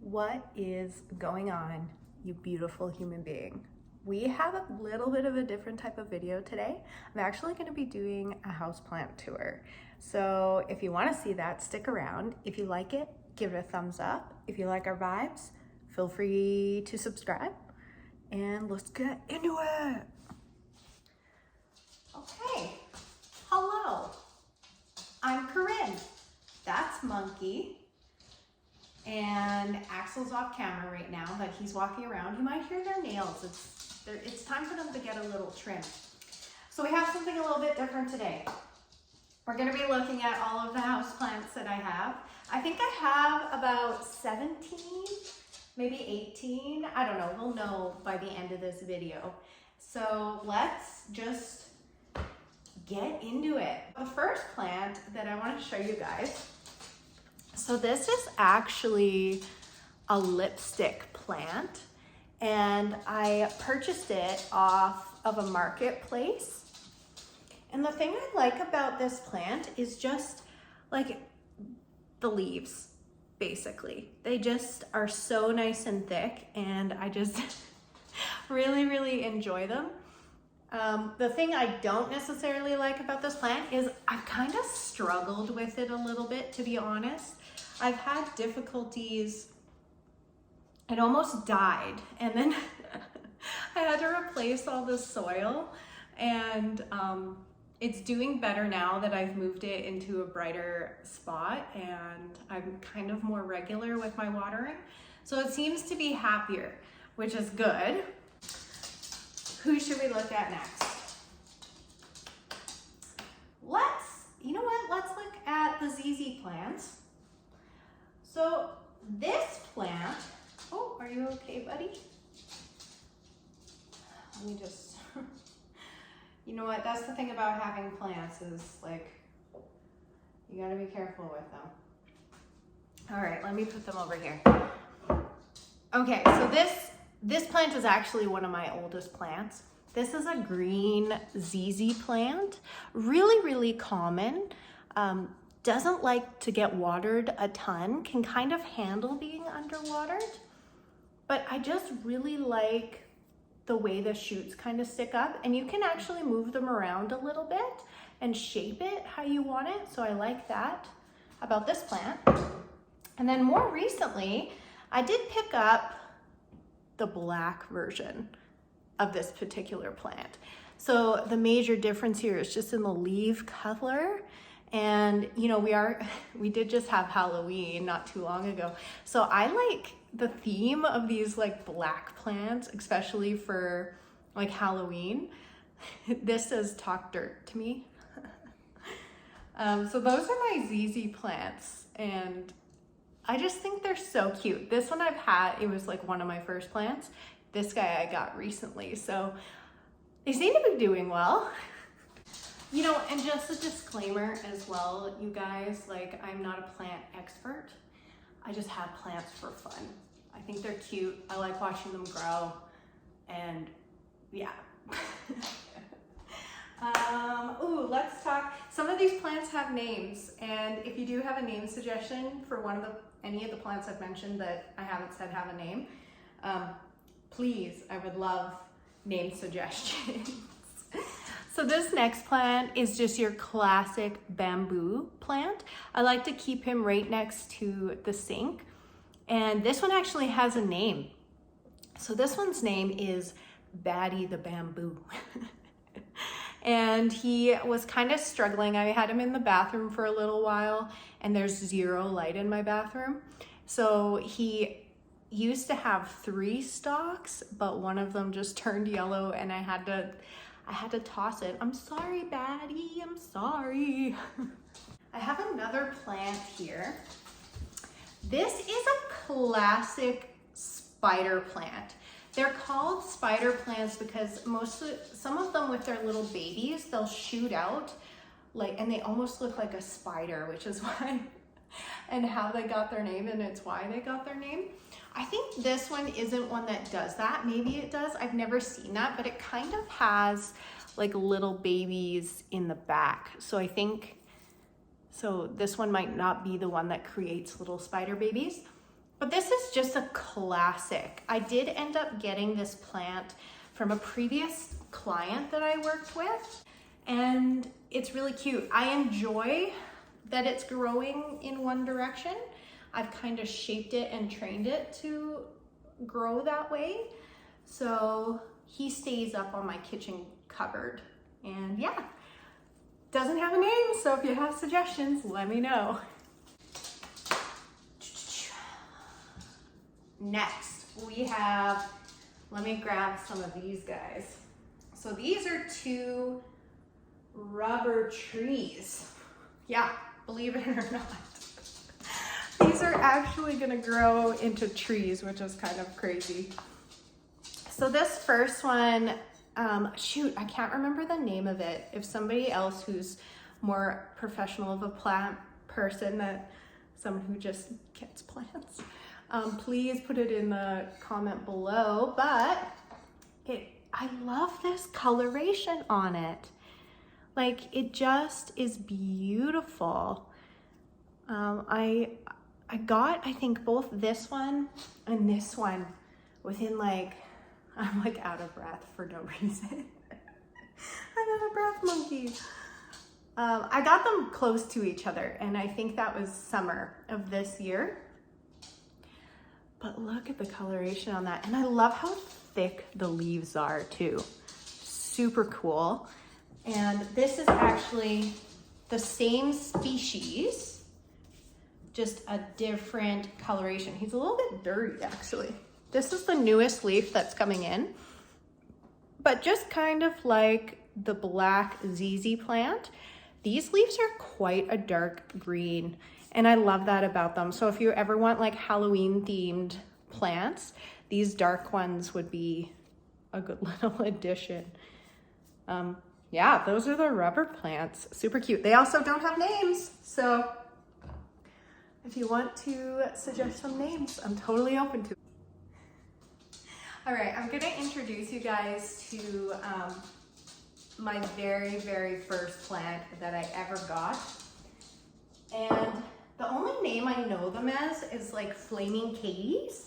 What is going on, you beautiful human being? We have a little bit of a different type of video today. I'm actually going to be doing a houseplant tour. So if you want to see that, stick around. If you like it, give it a thumbs up. If you like our vibes, feel free to subscribe. And let's get into it. Okay, hello. I'm Corinne. That's Monkey. And Axel's off camera right now, but he's walking around. You might hear their nails. It's time for them to get a little trim. So we have something a little bit different today. We're gonna be looking at all of the house plants that I have. I think I have about 17, maybe 18. I don't know, we'll know by the end of this video. So let's just get into it. The first plant that I want to show you guys. So this is actually a lipstick plant, and I purchased it off of a marketplace. And the thing I like about this plant is just like the leaves, basically. They just are so nice and thick, and I just really enjoy them. The thing I don't necessarily like about this plant is I've kind of struggled with it a little bit, to be honest. I've had difficulties. It almost died, and then I had to replace all the soil, and it's doing better now that I've moved it into a brighter spot, and I'm kind of more regular with my watering. So it seems to be happier, which is good. Who should we look at next? You know what? Let's look at the ZZ plants. So this plant, oh, are you okay, buddy? Let me just, you know what? That's the thing about having plants is like, you gotta be careful with them. All right, let me put them over here. Okay, so this plant is actually one of my oldest plants. This is a green ZZ plant, really common. Doesn't like to get watered a ton, can kind of handle being underwatered, but I just really like the way the shoots kind of stick up, and you can actually move them around a little bit and shape it how you want it. So I like that about this plant. And then more recently, I did pick up the black version of this particular plant. So the major difference here is just in the leaf color. And you know, we did just have Halloween not too long ago. So I like the theme of these like black plants, especially for like Halloween. This says talk dirt to me. So those are my ZZ plants, and I just think they're so cute. This one I've had, it was like one of my first plants. This guy I got recently, so they seem to be doing well. You know, and just a disclaimer as well, you guys, like I'm not a plant expert. I just have plants for fun. I think they're cute. I like watching them grow, and yeah. Ooh, let's talk. Some of these plants have names, and if you do have a name suggestion for any of the plants I've mentioned that I haven't said have a name, please, I would love name suggestions. So this next plant is just your classic bamboo plant. I like to keep him right next to the sink. And this one actually has a name. So this one's name is Badii the bamboo. And he was kind of struggling. I had him in the bathroom for a little while, and there's zero light in my bathroom. So he used to have 3 stalks, but one of them just turned yellow, and I had to toss it. I'm sorry, Badii, I'm sorry. I have another plant here. This is a classic spider plant. They're called spider plants because some of them with their little babies, they'll shoot out and they almost look like a spider, which is why and how they got their name, and it's why they got their name. I think this one isn't one that does that. Maybe it does. I've never seen that, but it kind of has like little babies in the back. So I think, so this one might not be the one that creates little spider babies. But this is just a classic. I did end up getting this plant from a previous client that I worked with, and it's really cute. I enjoy that it's growing in one direction. I've kind of shaped it and trained it to grow that way. So he stays up on my kitchen cupboard, and yeah, doesn't have a name. So if you have suggestions, let me know. Next, we have, let me grab some of these guys. So these are 2 rubber trees. Yeah, believe it or not. These are actually gonna grow into trees, which is kind of crazy. So this first one, shoot, I can't remember the name of it. If somebody else who's more professional of a plant person, that someone who just gets plants, please put it in the comment below. But I love this coloration on it. Like, it just is beautiful. I got, I think, both this one and this one within like, I'm like out of breath for no reason. I'm out of breath, monkey. I got them close to each other, and I think that was summer of this year. But look at the coloration on that. And I love how thick the leaves are too. Super cool. And this is actually the same species, just a different coloration. He's a little bit dirty, actually. This is the newest leaf that's coming in, but just kind of like the black ZZ plant, these leaves are quite a dark green, and I love that about them. So if you ever want like Halloween themed plants, these dark ones would be a good little addition. Yeah, those are the rubber plants. Super cute. They also don't have names, so if you want to suggest some names, I'm totally open to it. All right, I'm gonna introduce you guys to my very, very first plant that I ever got. And the only name I know them as is like flaming Katys.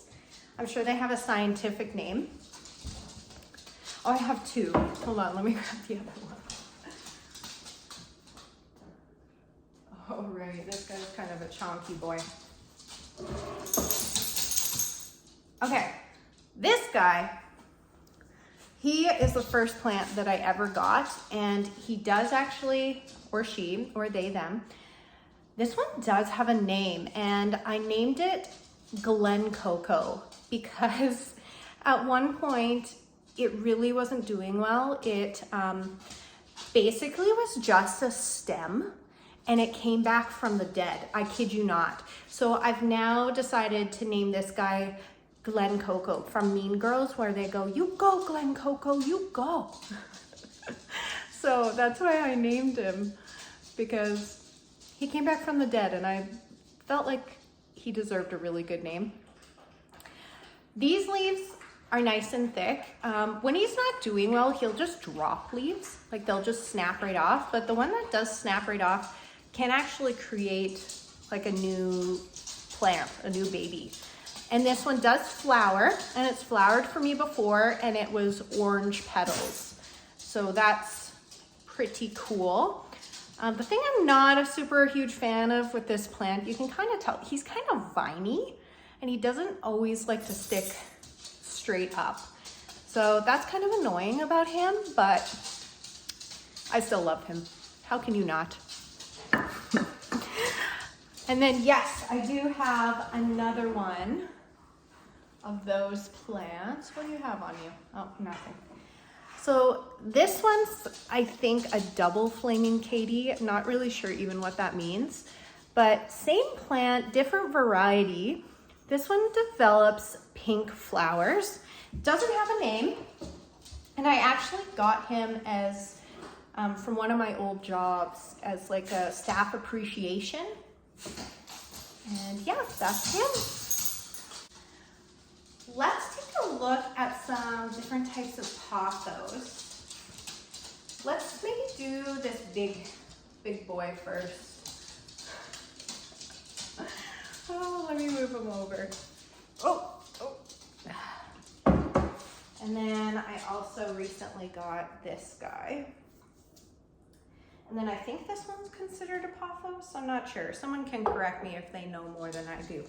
I'm sure they have a scientific name. Oh, I have 2. Hold on, let me grab the other one. Oh, right, this guy's kind of a chonky boy. Okay, this guy, he is the first plant that I ever got, and he does actually, or she, or they, them, this one does have a name, and I named it Glen Coco because at one point it really wasn't doing well. It basically was just a stem, and it came back from the dead. I kid you not. So I've now decided to name this guy Glen Coco from Mean Girls, where they go, "You go, Glen Coco, you go." So that's why I named him, because he came back from the dead, and I felt like he deserved a really good name. These leaves are nice and thick. When he's not doing well, he'll just drop leaves, like they'll just snap right off. But the one that does snap right off can actually create like a new plant, a new baby. And this one does flower, and it's flowered for me before, and it was orange petals. So that's pretty cool. The thing I'm not a super huge fan of with this plant, you can kind of tell, he's kind of viney, and he doesn't always like to stick straight up. So that's kind of annoying about him, but I still love him. How can you not? And then, yes, I do have another one of those plants. What do you have on you? Oh, nothing. So this one's, I think, a double flaming Katy. Not really sure even what that means, but same plant, different variety. This one develops pink flowers. Doesn't have a name. And I actually got him as, from one of my old jobs, as like a staff appreciation. And yeah, that's him. Let's take a look at some different types of pothos. Let's maybe do this big boy first. Oh, let me move him over. Oh. And then I also recently got this guy. And then I think this one's considered a pothos. I'm not sure. Someone can correct me if they know more than I do.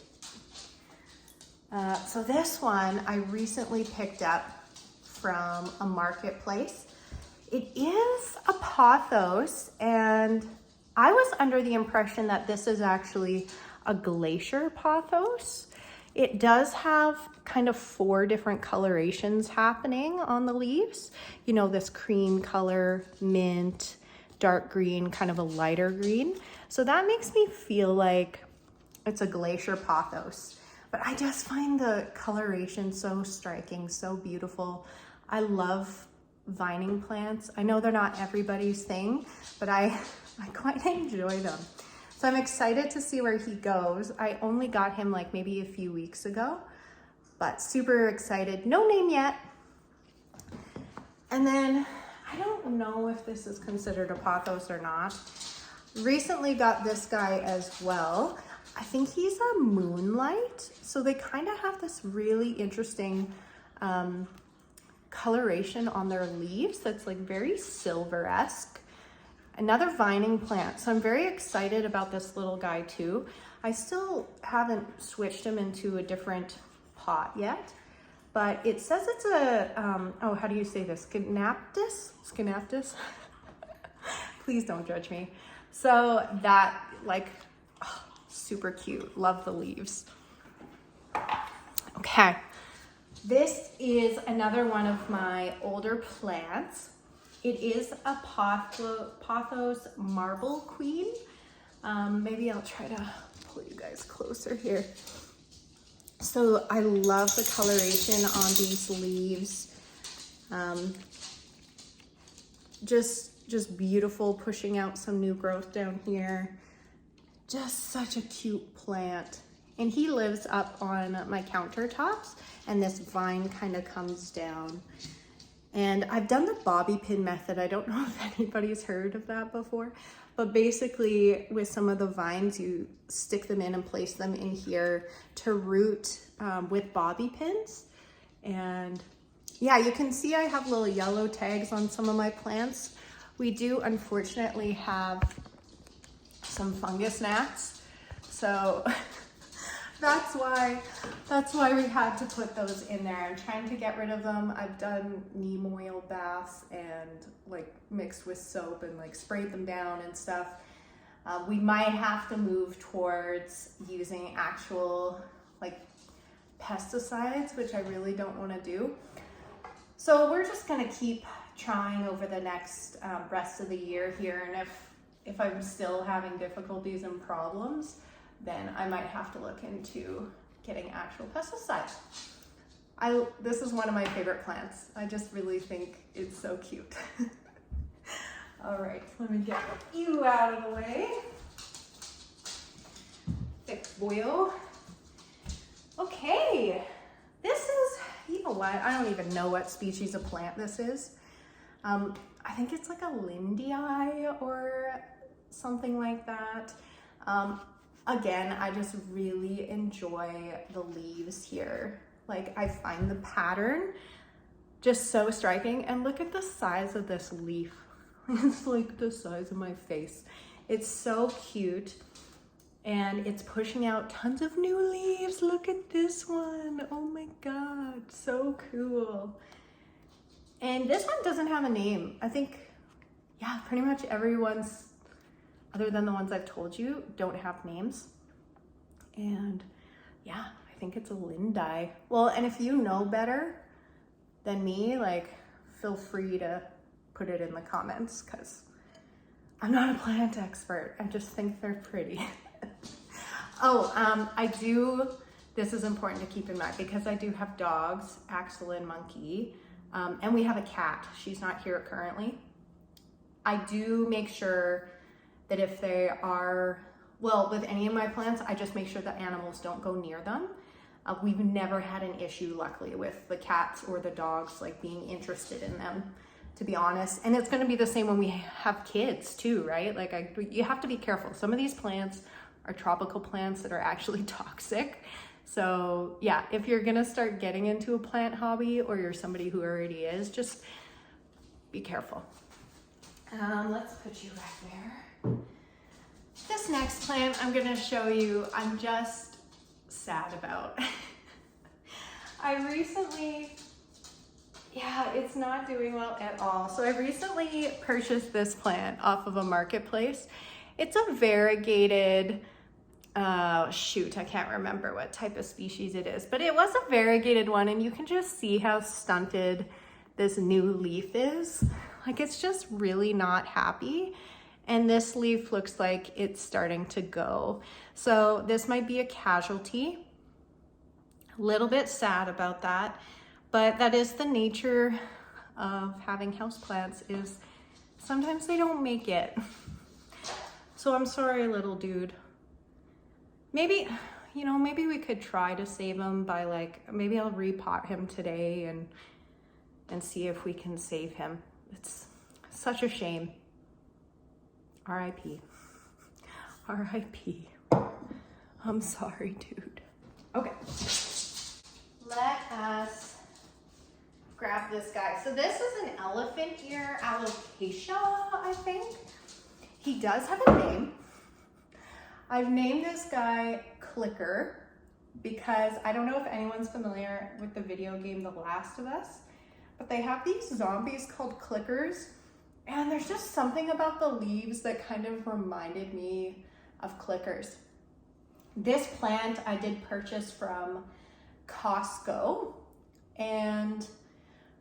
So this one I recently picked up from a marketplace. It is a pothos, and I was under the impression that this is actually a glacier pothos. It does have kind of 4 different colorations happening on the leaves. You know, this cream color, mint, dark green, kind of a lighter green. So that makes me feel like it's a glacier pothos. But I just find the coloration so striking, so beautiful. I love vining plants. I know they're not everybody's thing, but I quite enjoy them. So I'm excited to see where he goes. I only got him like maybe a few weeks ago, but super excited. No name yet. And then I don't know if this is considered a pothos or not. Recently got this guy as well. I think he's a moonlight. So they kind of have this really interesting coloration on their leaves that's like very silver-esque. Another vining plant. So I'm very excited about this little guy too. I still haven't switched him into a different pot yet, but it says it's a, oh, how do you say this? Schinaptis? Please don't judge me. So that, like, oh, super cute. Love the leaves. Okay. This is another one of my older plants. It is a pothos marble queen. Maybe I'll try to pull you guys closer here. So I love the coloration on these leaves. Just beautiful, pushing out some new growth down here. Just such a cute plant. And he lives up on my countertops, and this vine kind of comes down. And I've done the bobby pin method. I don't know if anybody's heard of that before, but basically with some of the vines, you stick them in and place them in here to root with bobby pins. And yeah, you can see I have little yellow tags on some of my plants. We do unfortunately have some fungus gnats. So that's why we had to put those in there. I'm trying to get rid of them. I've done neem oil baths and like mixed with soap and like sprayed them down and stuff. We might have to move towards using actual like pesticides, which I really don't want to do. So we're just gonna keep trying over the next rest of the year here, and if I'm still having difficulties and problems, then I might have to look into getting actual pesticides. This is one of my favorite plants. I just really think it's so cute. All right, let me get you out of the way. Thicc Boyio. Okay, this is, you know what? I don't even know what species of plant this is. I think it's like a lindii or something like that. Again, I just really enjoy the leaves here. Like, I find the pattern just so striking. And look at the size of this leaf. It's like the size of my face. It's so cute. And it's pushing out tons of new leaves. Look at this one. Oh my God, so cool. And this one doesn't have a name. I think, yeah, pretty much everyone's, other than the ones I've told you, don't have names. And yeah, I think it's a lindii. Well, and if you know better than me, like, feel free to put it in the comments, because I'm not a plant expert. I just think they're pretty. This is important to keep in mind because I do have dogs, Axel and Monkey, and we have a cat. She's not here currently. I do make sure that if they are, well, with any of my plants, I just make sure that animals don't go near them. We've never had an issue, luckily, with the cats or the dogs, like, being interested in them, to be honest. And it's gonna be the same when we have kids too, right? Like, you have to be careful. Some of these plants are tropical plants that are actually toxic. So yeah, if you're gonna start getting into a plant hobby or you're somebody who already is, just be careful. Let's put you right there. This next plant I'm gonna show you, I'm just sad about. I recently, yeah, it's not doing well at all. So I recently purchased this plant off of a marketplace. It's a variegated, shoot, I can't remember what type of species it is, but it was a variegated one, and you can just see how stunted this new leaf is. Like, it's just really not happy. And this leaf looks like it's starting to go. So this might be a casualty. A little bit sad about that, but that is the nature of having houseplants, is sometimes they don't make it. So I'm sorry, little dude. Maybe, you know, maybe we could try to save him by, like, maybe I'll repot him today and see if we can save him. It's such a shame. R.I.P. R.I.P. I'm sorry, dude. Okay. Let us grab this guy. So this is an elephant ear, Alocasia, I think. He does have a name. I've named this guy Clicker because I don't know if anyone's familiar with the video game The Last of Us, but they have these zombies called clickers, and there's just something about the leaves that kind of reminded me of clickers. This plant I did purchase from Costco, and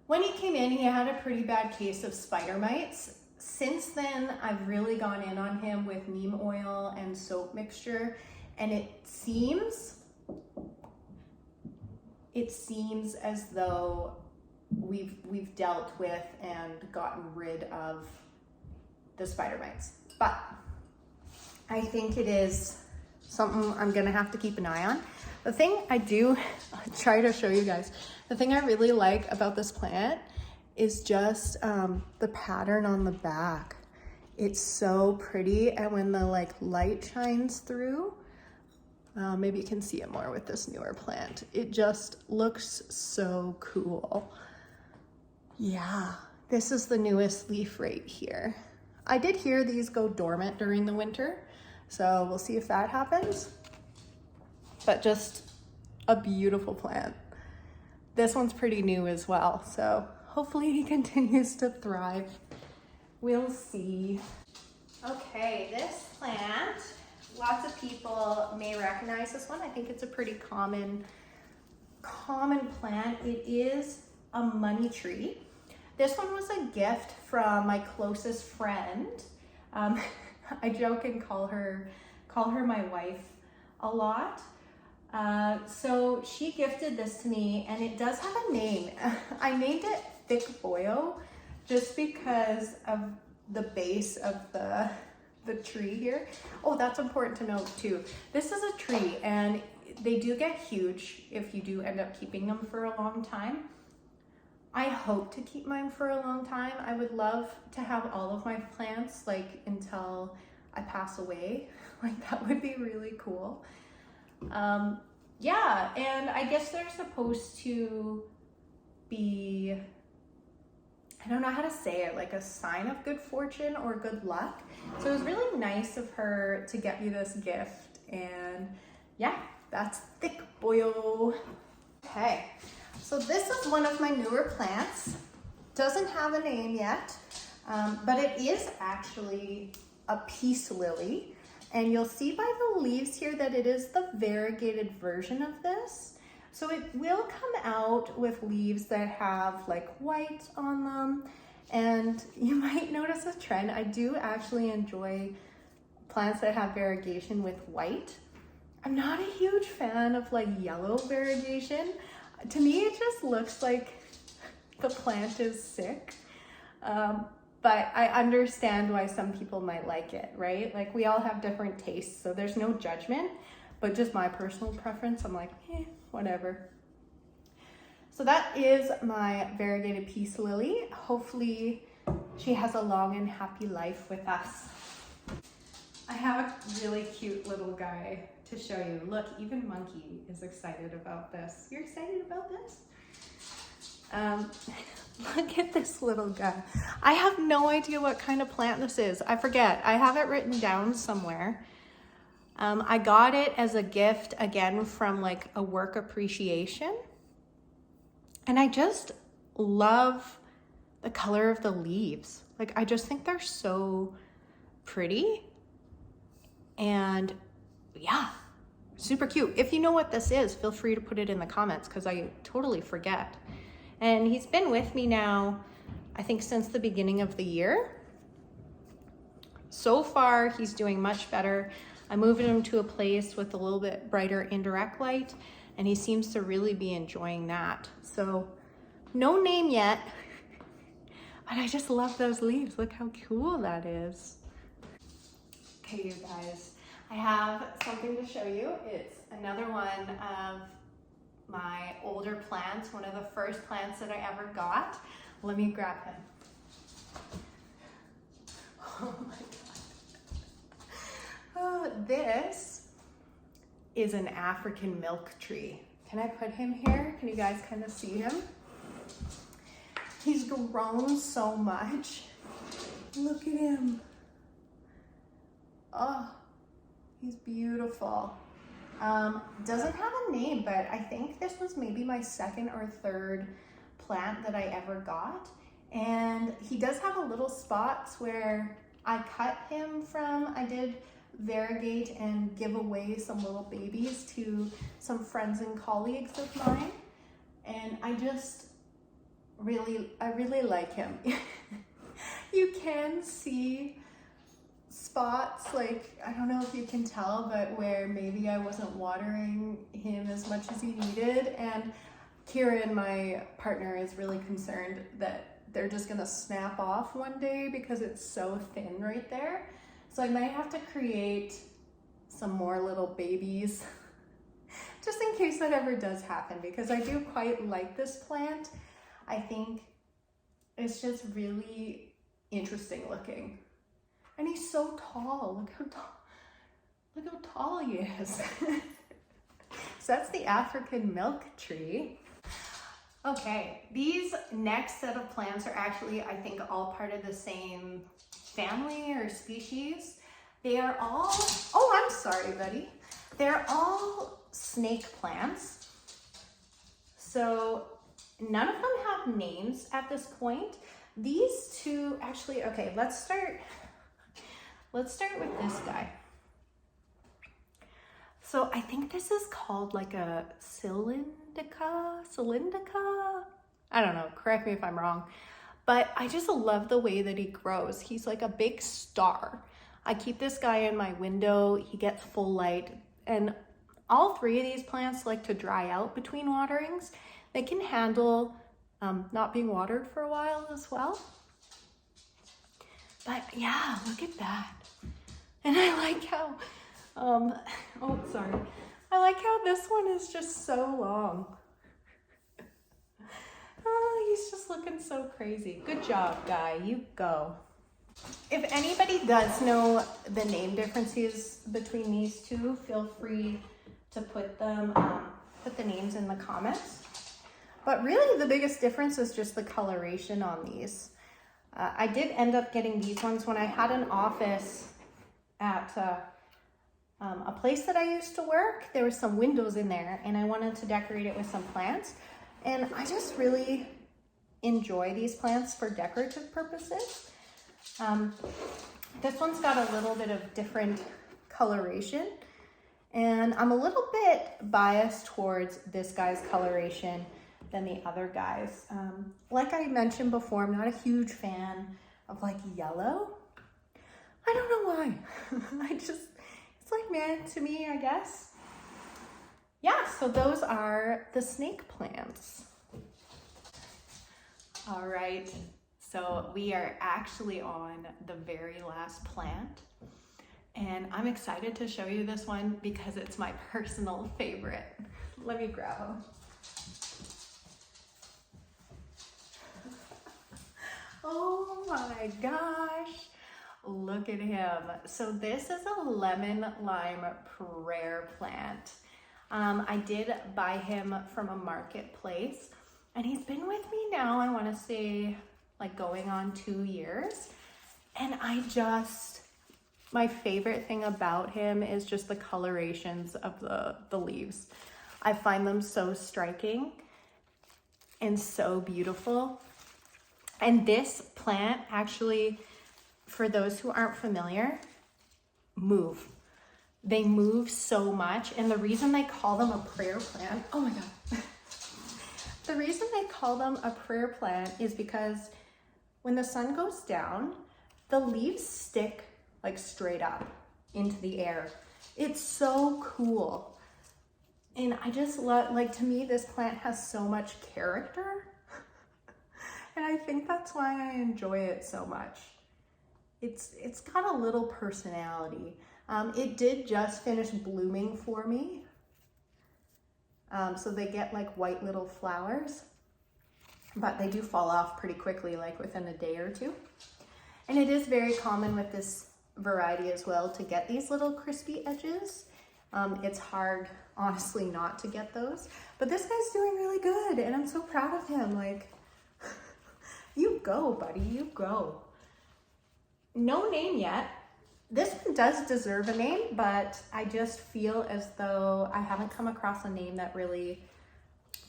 when he came in, he had a pretty bad case of spider mites. Since then, I've really gone in on him with neem oil and soap mixture, and it seems as though we've dealt with and gotten rid of the spider mites. But I think it is something I'm gonna have to keep an eye on. The thing I do try to show you guys, the thing I really like about this plant is just the pattern on the back. It's so pretty, and when the light shines through, maybe you can see it more with this newer plant. It just looks so cool. Yeah, this is the newest leaf right here. I did hear these go dormant during the winter, so we'll see if that happens. But just a beautiful plant. This one's pretty new as well, so hopefully he continues to thrive. We'll see. Okay, this plant, lots of people may recognize this one. I think it's a pretty common plant. It is a money tree. This one was a gift from my closest friend. I joke and call her my wife a lot. So she gifted this to me, and it does have a name. I named it Thicc Boyio just because of the base of the tree here. Oh, that's important to note too. This is a tree, and they do get huge if you do end up keeping them for a long time. I hope to keep mine for a long time. I would love to have all of my plants until I pass away. That would be really cool. Yeah, and I guess they're supposed to be, I don't know how to say it, like a sign of good fortune or good luck. So it was really nice of her to get me this gift, and yeah, that's Thicc Boyio. Okay, so this is one of my newer plants. Doesn't have a name yet, but it is actually a peace lily. And you'll see by the leaves here that it is the variegated version of this. So it will come out with leaves that have white on them. And you might notice a trend. I do actually enjoy plants that have variegation with white. I'm not a huge fan of yellow variegation. To me, it just looks like the plant is sick. But I understand why some people might like it, right? We all have different tastes, so there's no judgment, but just my personal preference, I'm whatever. So that is my variegated peace lily. Hopefully she has a long and happy life with us. I have a really cute little guy to show you. Look, even Monkey is excited about this. You're excited about this? Look at this little guy. I have no idea what kind of plant this is. I forget. I have it written down somewhere. I got it as a gift, again, from like a work appreciation. And I just love the color of the leaves. Like, I just think they're so pretty. And yeah, super cute. If you know what this is, feel free to put it in the comments because I totally forget. And he's been with me now, I think, since the beginning of the year. So far, he's doing much better. I moved him to a place with a little bit brighter indirect light, and he seems to really be enjoying that. So, no name yet, but I just love those leaves. Look how cool that is. Okay, you guys, I have something to show you. It's another one of my older plants, one of the first plants that I ever got. Let me grab him. Oh my God. Oh, this is an African milk tree. Can I put him here? Can you guys kind of see him? He's grown so much. Look at him. Oh, he's beautiful. Doesn't have a name, but I think this was maybe my second or third plant that I ever got. And he does have a little spots where I cut him from. I did variegate and give away some little babies to some friends and colleagues of mine. And I really like him. You can see spots, like, I don't know if you can tell, but where maybe I wasn't watering him as much as he needed. And Kieran, my partner, is really concerned that they're just gonna snap off one day because it's so thin right there. So I might have to create some more little babies just in case that ever does happen, because I do quite like this plant. I think it's just really interesting looking. And he's so tall. Look how tall he is. So that's the African milk tree. Okay, these next set of plants are actually, I think, all part of the same family or species. They are all, oh, I'm sorry, buddy. They're all snake plants. So none of them have names at this point. These two, actually, okay, let's start with this guy. So I think this is called like a Cylindica? I don't know, correct me if I'm wrong. But I just love the way that he grows. He's like a big star. I keep this guy in my window. He gets full light. And all three of these plants like to dry out between waterings. They can handle not being watered for a while as well. But yeah, look at that. And I like how, oh, sorry. I like how this one is just so long. Oh, he's just looking so crazy. Good job, guy, you go. If anybody does know the name differences between these two, feel free to put the names in the comments. But really the biggest difference is just the coloration on these. I did end up getting these ones when I had an office at a place that I used to work. There were some windows in there and I wanted to decorate it with some plants. And I just really enjoy these plants for decorative purposes. This one's got a little bit of different coloration. And I'm a little bit biased towards this guy's coloration than the other guys. Like I mentioned before, I'm not a huge fan of like yellow. I don't know why. it's like meant to me, I guess. Yeah, so those are the snake plants. All right, so we are actually on the very last plant. And I'm excited to show you this one because it's my personal favorite. Let me grab him. Oh my gosh. Look at him. So this is a lemon lime prayer plant. I did buy him from a marketplace, and he's been with me now, I want to say like going on 2 years. And my favorite thing about him is just the colorations of the leaves. I find them so striking and so beautiful. And this plant actually, for those who aren't familiar, they move so much. And the reason they call them a prayer plant, oh my God. The reason they call them a prayer plant is because when the sun goes down, the leaves stick like straight up into the air. It's so cool. And I just love, like, to me, this plant has so much character. And I think that's why I enjoy it so much. It's got a little personality. It did just finish blooming for me. So they get like white little flowers, but they do fall off pretty quickly, like within a day or two. And it is very common with this variety as well to get these little crispy edges. It's hard, honestly, not to get those, but this guy's doing really good and I'm so proud of him. Like, you go, buddy, you go. No name yet. This one does deserve a name, but I just feel as though I haven't come across a name that really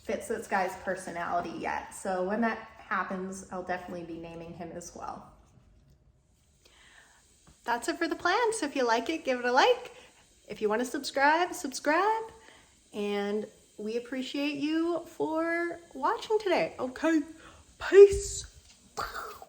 fits this guy's personality yet. So when that happens, I'll definitely be naming him as well. That's it for the plants. If you like it, give it a like. If you want to subscribe, subscribe. And we appreciate you for watching today. Okay, peace.